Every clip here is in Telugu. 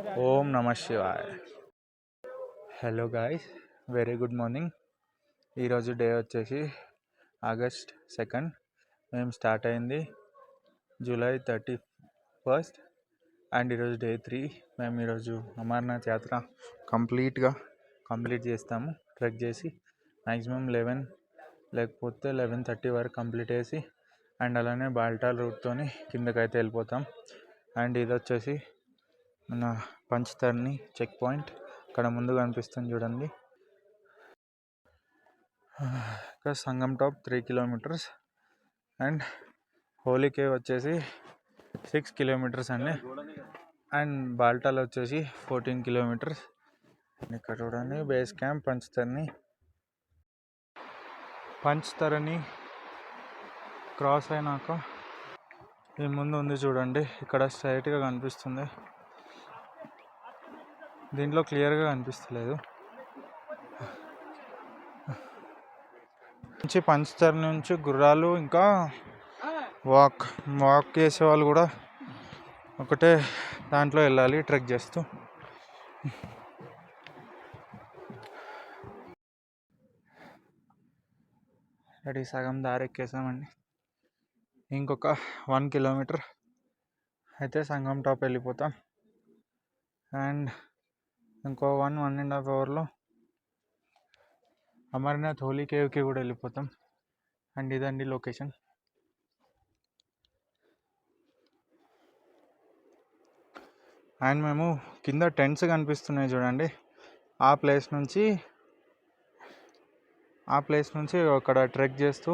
ఓం నమ శివాయ. Hello guys, very good morning. ఈరోజు డే వచ్చేసి ఆగస్ట్ 2. మేము స్టార్ట్ అయింది జూలై 31 అండ్ ఈరోజు డే 3. మేము ఈరోజు అమర్నాథ్ యాత్ర కంప్లీట్ చేస్తాము. ట్రెక్ చేసి మ్యాక్సిమం 11 లేకపోతే 11:30 వరకు కంప్లీట్ చేసి అండ్ అలానే బాల్టాల్ రూట్తో కిందకైతే వెళ్ళిపోతాం. అండ్ ఇది వచ్చేసి మన పంచతర్ని చెక్ పాయింట్. ఇక్కడ ముందు కనిపిస్తుంది చూడండి. ఇక్కడ Sangam top 3 kilometres and holy cave వచ్చేసి 6 కిలోమీటర్స్ అండి. అండ్ బాల్టాల్ వచ్చేసి 14 కిలోమీటర్స్. ఇక్కడ చూడండి బేస్ క్యాంప్ పంచతరని క్రాస్ అయినాక ఈ ముందు ఉంది చూడండి, ఇక్కడ స్ట్రైట్గా కనిపిస్తుంది. దీంట్లో క్లియర్గా కనిపిస్తలేదు. పంచతర్ నుంచి గుర్రాలు ఇంకా వాక్ చేసే వాళ్ళు కూడా ఒకటే దాంట్లో వెళ్ళాలి ట్రెక్ చేస్తూ. రెడీ, సగం దారి ఎక్కేసామండి. ఇంకొక 1 కిలోమీటర్ అయితే సంగం టాప్ వెళ్ళిపోతాం. అండ్ ఇంకో 1.5 అవర్లో అమర్నాథ్ హోలీ కేవ్కి కూడా వెళ్ళిపోతాం. అండ్ ఇదండి లొకేషన్. అండ్ మేము కింద టెంట్స్ కనిపిస్తున్నాయి చూడండి, ఆ ప్లేస్ నుంచి అక్కడ ట్రెక్ చేస్తూ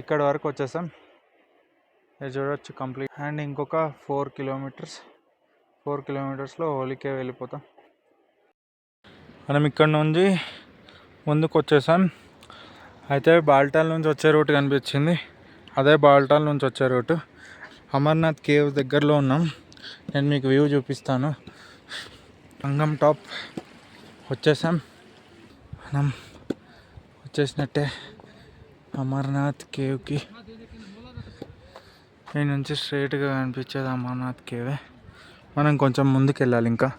ఇక్కడ వరకు వచ్చేసాం. ఇది చూడవచ్చు కంప్లీట్. అండ్ ఇంకొక 4 కిలోమీటర్స్లో హోలీ కేవ్ వెళ్ళిపోతాం. మనం ఇక్కడ నుంచి ముందుకు వచ్చేసాం. అయితే బాల్టాల్ నుంచి వచ్చే రూట్ కనిపించింది, అదే బాల్టాల్ నుంచి వచ్చే రూటు. అమర్నాథ్ కేవ్ దగ్గరలో ఉన్నాం. నేను మీకు వ్యూ చూపిస్తాను. సంగం టాప్ వచ్చేసాం. మనం వచ్చేసినట్టే అమర్నాథ్ కేవ్కి. ఈ నుంచి స్ట్రైట్గా కనిపించేది అమర్నాథ్ కేవే. మనం కొంచెం ముందుకు వెళ్ళాలి ఇంకా.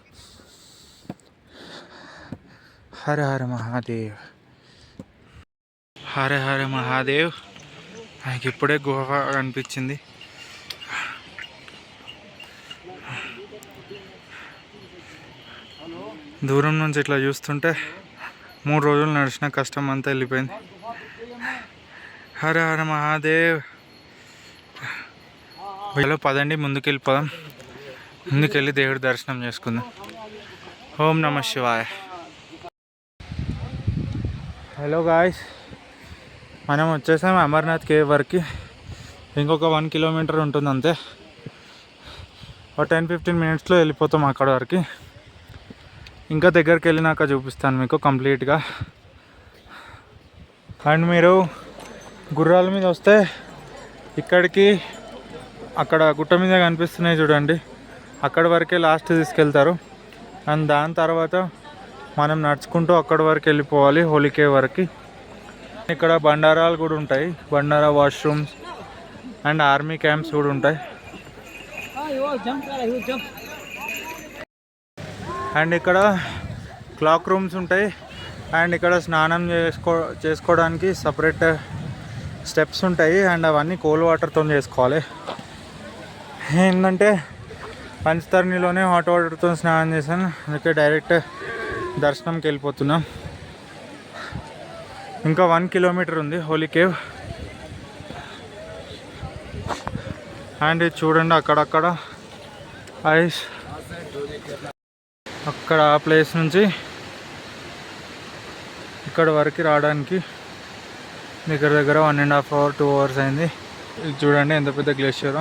హర హర మహాదేవ్, హర హర మహాదేవ్. నాకు ఇప్పుడే గుహ కనిపించింది. దూరం నుంచి ఇట్లా చూస్తుంటే 3 రోజులు నడిచిన కష్టం అంతా వెళ్ళిపోయింది. హర హర మహాదేవ్. పదండి ముందుకు వెళ్ళిపోదాం. ముందుకెళ్ళి దేవుడి దర్శనం చేసుకుందాం. ఓం నమ శివాయ. హలో గాయ్స్, మనం వచ్చేసాం అమర్నాథ్ కేవ్ వరకు. ఇంకొక 1 కిలోమీటర్ ఉంటుంది అంతే. ఒక 10-15 మినిట్స్లో వెళ్ళిపోతాం అక్కడ వరకు. ఇంకా దగ్గరికి వెళ్ళినాక చూపిస్తాను మీకు కంప్లీట్గా. అండ్ మీరు గుర్రాల మీద వస్తే ఇక్కడికి అక్కడ గుట్ట మీద కనిపిస్తున్నాయి చూడండి, అక్కడి వరకే లాస్ట్ తీసుకెళ్తారు. అండ్ దాని తర్వాత మనం నడుచుకుంటూ అక్కడి వరకు వెళ్ళిపోవాలి హోలీ కేవ్ వరకు. ఇక్కడ బండారాలు కూడా ఉంటాయి, Bhandara washrooms and army camps కూడా ఉంటాయి. అండ్ ఇక్కడ క్లాక్ రూమ్స్ ఉంటాయి. అండ్ ఇక్కడ స్నానం చేసుకోవడానికి సపరేట్ స్టెప్స్ ఉంటాయి. అండ్ అవన్నీ కోల్డ్ వాటర్తో చేసుకోవాలి. ఏంటంటే పంచతర్నిలోనే హాట్ వాటర్తో స్నానం చేశాను, అందుకే డైరెక్ట్ దర్శనంకి వెళ్ళిపోతున్నాం. ఇంకా 1 కిలోమీటర్ ఉంది హోలీ కేవ్. అండ్ చూడండి అక్కడక్కడ ఐస్. అక్కడ ఆ ప్లేస్ నుంచి ఇక్కడ వరకు రావడానికి దగ్గర 1.5 అవర్ 2 అవర్స్ అయింది. ఇది చూడండి ఎంత పెద్ద గ్లేషియర్.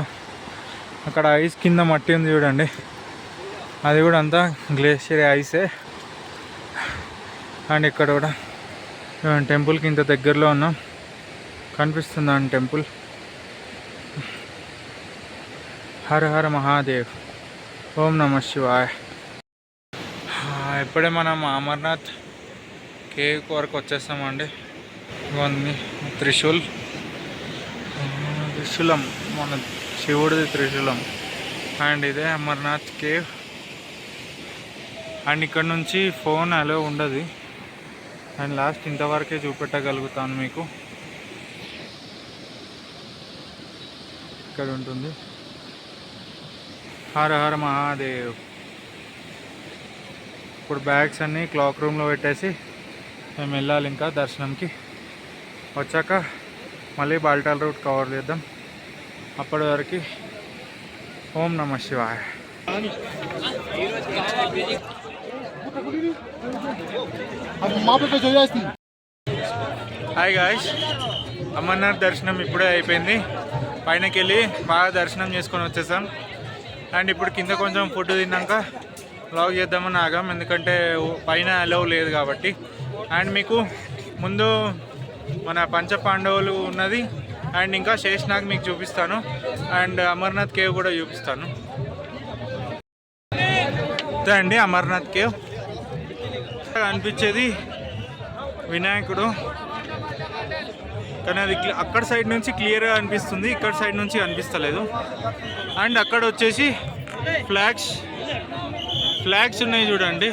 అక్కడ ఐస్ కింద మట్టి ఉంది చూడండి, అది కూడా అంతా గ్లేషియర్ ఐసే. అండ్ ఇక్కడ కూడా టెంపుల్కి ఇంత దగ్గరలో ఉన్నాం, కనిపిస్తుందా అండి టెంపుల్. హర హర మహాదేవ్, ఓం నమ శివాయ. ఇప్పుడే మనం అమర్నాథ్ కేవ్ వరకు వచ్చేస్తామండి. ఇవన్నీ త్రిశూలం మన శివుడిది త్రిశూలం. అండ్ ఇదే అమర్నాథ్ కేవ్. అండ్ ఇక్కడ నుంచి ఫోన్ అలో ఉండదు. అండ్ లాస్ట్ ఇంతవరకే చూపెట్టగలుగుతాను మీకు. ఇక్కడ ఉంటుంది హర హర మహాదేవ్. ఇప్పుడు బ్యాగ్స్ అన్నీ క్లాక్ రూమ్లో పెట్టేసి మేము వెళ్ళాలి ఇంకా దర్శనంకి. వచ్చాక మళ్ళీ బాల్టాల్ రూట్ కవర్ చేద్దాం. అప్పటి వరకు ఓం నమః శివాయ. హాయ్ గాయ్స్, అమర్నాథ్ దర్శనం ఇప్పుడే అయిపోయింది. పైనకి వెళ్ళి బాగా దర్శనం చేసుకొని వచ్చేసాం. అండ్ ఇప్పుడు కింద కొంచెం ఫుడ్ తిన్నాక వ్లాగ్ చేద్దామని ఆగాం, ఎందుకంటే పైన అలౌ లేదు కాబట్టి. అండ్ మీకు ముందు మన పంచపాండవులు ఉన్నది అండ్ ఇంకా శేషనాగ్ మీకు చూపిస్తాను. అండ్ అమర్నాథ్ కేవ్ కూడా చూపిస్తాను. అంతే అండి, అమర్నాథ్ కేవ్ అనిపించేది వినాయకుడు. కానీ అది అక్కడ సైడ్ నుంచి క్లియర్గా అనిపిస్తుంది, ఇక్కడ సైడ్ నుంచి అనిపిస్తలేదు. అండ్ అక్కడ వచ్చేసి ఫ్లాగ్స్ ఉన్నాయి చూడండి.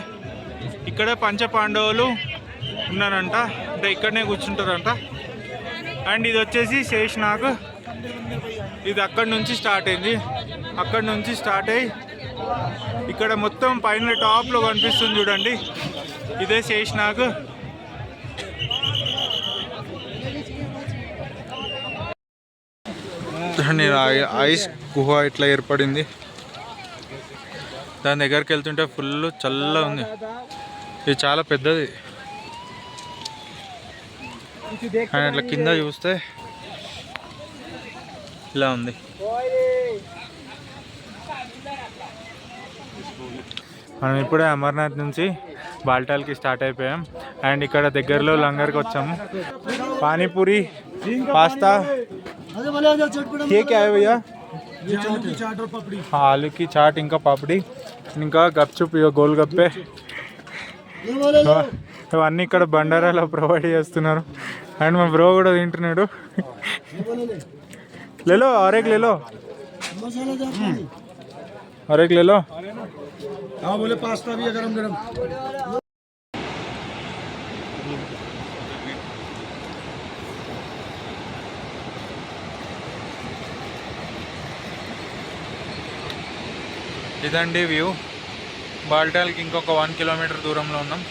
ఇక్కడ పంచపాండవులు ఉన్నారంట, అంటే ఇక్కడనే కూర్చుంటారంట. అండ్ ఇది వచ్చేసి శేషనాగ్. ఇది అక్కడ నుంచి స్టార్ట్ అయింది. అక్కడ నుంచి స్టార్ట్ అయ్యి ఇక్కడ మొత్తం పైన టాప్లో కనిపిస్తుంది చూడండి, ఇదే శేషనాగ్. ఐస్ గుహ ఇట్లా ఏర్పడింది. దాని దగ్గరికి వెళ్తుంటే ఫుల్ చల్లగా ఉంది. ఇది చాలా పెద్దది. అండ్ ఇట్లా కింద చూస్తే ఇలా ఉంది. మనం ఇప్పుడే అమర్నాథ్ నుంచి బాల్టాల్కి స్టార్ట్ అయిపోయాం. అండ్ ఇక్కడ దగ్గరలో లంగర్కి వచ్చాము. పానీపూరి, పాస్తా, ये क्या है भैया? आलू की चाट, ఇంకా పాపడి, ఇంకా గప్చుప్, గోల్ గప్పే, ఇవన్నీ ఇక్కడ బండారాలో ప్రొవైడ్ చేస్తున్నారు. అండ్ మా బ్రో కూడా తింటున్నాడు. లేలో ఆరేక్ లేలో, ఆరేక్ లేలో. बोले पास्ता भी है गरम गरम. ఇదండి వ్యూ. బాల్టాల్కి ఇంకొక 1 కిలోమీటర్ దూరంలో ఉన్నాం,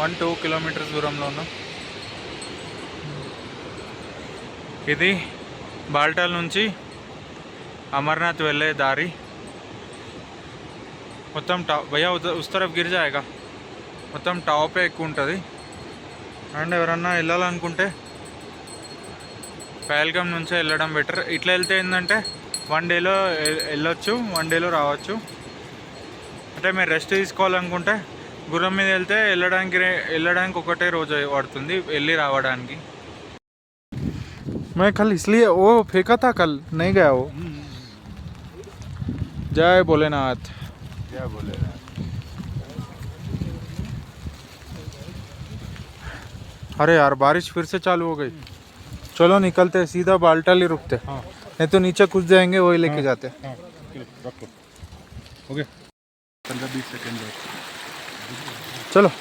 1-2 కిలోమీటర్స్ దూరంలో ఉన్నాం. ఇది బాల్టాల్ నుంచి అమర్నాథ్ వెళ్ళే దారి. మొత్తం టాప్ భయ్యా ఉస్ తరఫ్ గిర్ జాయేగా, మొత్తం టాపే ఎక్కువ ఉంటుంది. అండ్ ఎవరన్నా వెళ్ళాలనుకుంటే పహల్గామ్ నుంచే వెళ్ళడం బెటర్. ఇట్లా వెళ్తే ఏంటంటే 1 డేలో వెళ్ళొచ్చు, 1 డేలో రావచ్చు. అంటే మీరు రెస్ట్ తీసుకోవాలనుకుంటే గుర్రం మీద వెళ్తే వెళ్ళడానికి ఒకటే రోజు పడుతుంది వెళ్ళి రావడానికి. मैं कल इसलिए वो फेंका था, कल नहीं गया वो. जय भोलेनाथ, जय भोलेनाथ. अरे यार बारिश फिर से चालू हो गई. चलो निकलते, सीधा बाल्टाल ही रुकते. नहीं तो नीचे कुछ जाएंगे, वही लेके जाते. ओके 15-20 सेकंड चलो.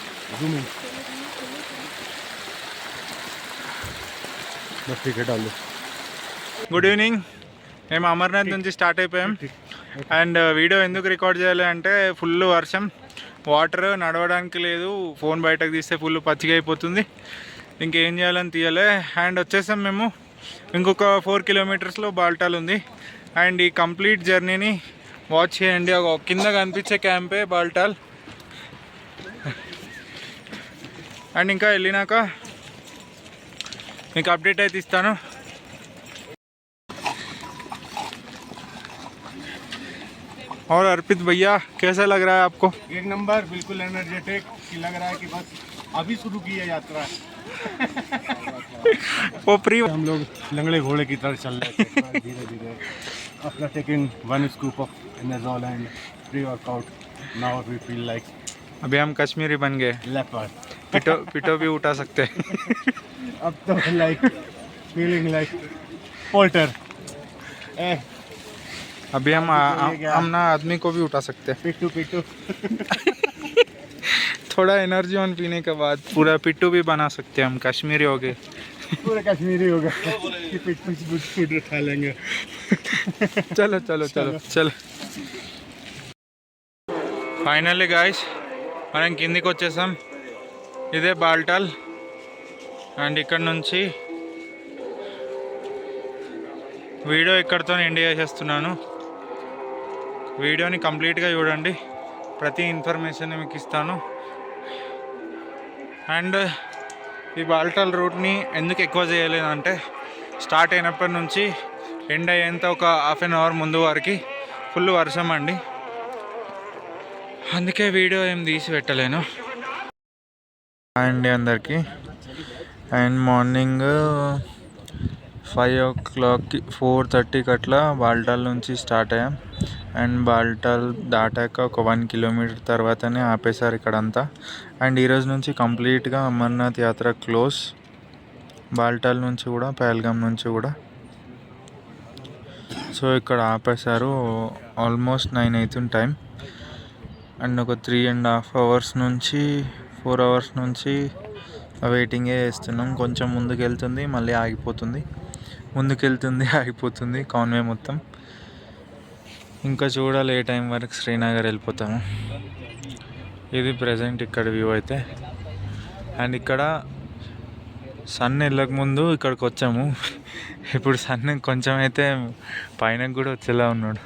Good evening. మేము అమర్నాథ్ నుంచి స్టార్ట్ అయిపోయాం. అండ్ వీడియో ఎందుకు రికార్డ్ చేయాలి అంటే ఫుల్ వర్షం, వాటర్ నడవడానికి లేదు, ఫోన్ బయటకు తీస్తే ఫుల్ పచ్చిగా అయిపోతుంది, ఇంకేం చేయాలని తీయాలి. అండ్ వచ్చేసాం మేము. ఇంకొక 4 కిలోమీటర్స్లో బాల్టాల్ ఉంది. అండ్ ఈ కంప్లీట్ జర్నీని వాచ్ చేయండి. కింద కనిపించే క్యాంపే బాల్టాల్. అండ్ ఇంకా వెళ్ళినాక మీకు అప్డేట్ అయితే ఇస్తాను. और अर्पित भैया कैसा लग रहा है आपको? एक नंबर, बिल्कुल एनर्जेटिक लग रहा है कि बस अभी शुरू की है यात्रा. वो प्री हम लोग लंगड़े घोड़े की तरह चल रहे हैं धीरे धीरे. After taking 1 scoop of Enerzol and pre-workout, now we feel like अभी हम कश्मीरी बन गए. leopard. पिटो भी उठा सकते हैं. अब तो like feeling like polter. अभी हम ना आदमी को भी उठा सकते हैं। पिट्टू थोड़ा एनर्जी ऑन पीने के बाद पूरा पिट्टू भी बना सकते हैं हम, कश्मीरी हो गए। पूरा कश्मीरी होगा कि पिट्टू से कुछ फूड खा लेंगे। चलो चलो चलो चलो ఫైనల్లీ గాయస్ మనం కిందికి వచ్చేసాం. ఇదే బాల్టాల్. అండ్ ఇక్కడ నుంచి వీడియో ఇక్కడితో ఎండ్ చేసేస్తున్నాను. వీడియోని కంప్లీట్గా చూడండి, ప్రతి ఇన్ఫర్మేషన్ మీకు ఇస్తాను. అండ్ ఈ బాల్టాల్ రూట్ని ఎందుకు ఎక్కువ చేయలేదంటే స్టార్ట్ అయినప్పటి నుంచి ఎండ్ అయ్యేంత ఒక హాఫ్ అన్ అవర్ ముందు వరకు ఫుల్ వర్షం అండి, అందుకే వీడియో ఏం తీసి పెట్టలేను. అండ్ అందరికీ అండ్ మార్నింగ్ 5 o'clock 4:30కి అట్లా బాల్టాల్ నుంచి స్టార్ట్ అయ్యాం. అండ్ బాల్టాల్ దాటాక ఒక 1 kilometer తర్వాతనే ఆపేశారు ఇక్కడంతా. అండ్ ఈరోజు నుంచి కంప్లీట్గా అమర్నాథ్ యాత్ర క్లోజ్, బాల్టాల్ నుంచి కూడా పహల్గామ్ నుంచి కూడా. సో ఇక్కడ ఆపేశారు. ఆల్మోస్ట్ 9 అవుతుంది టైం. అండ్ ఒక 3.5 hours నుంచి 4 hours నుంచి వెయిటింగే చేస్తున్నాం. కొంచెం ముందుకు వెళ్తుంది, మళ్ళీ ఆగిపోతుంది, ముందుకెళ్తుంది, ఆగిపోతుంది కాన్వే మొత్తం. ఇంకా చూడాలి ఏ టైం వరకు శ్రీనగర్ వెళ్ళిపోతాము. ఇది ప్రజెంట్ ఇక్కడ వ్యూ అయితే. అండ్ ఇక్కడ సన్ వెళ్ళక ముందు ఇక్కడికి వచ్చాము. ఇప్పుడు సన్ కొంచెం అయితే పైన కూడా వచ్చేలా ఉన్నాడు.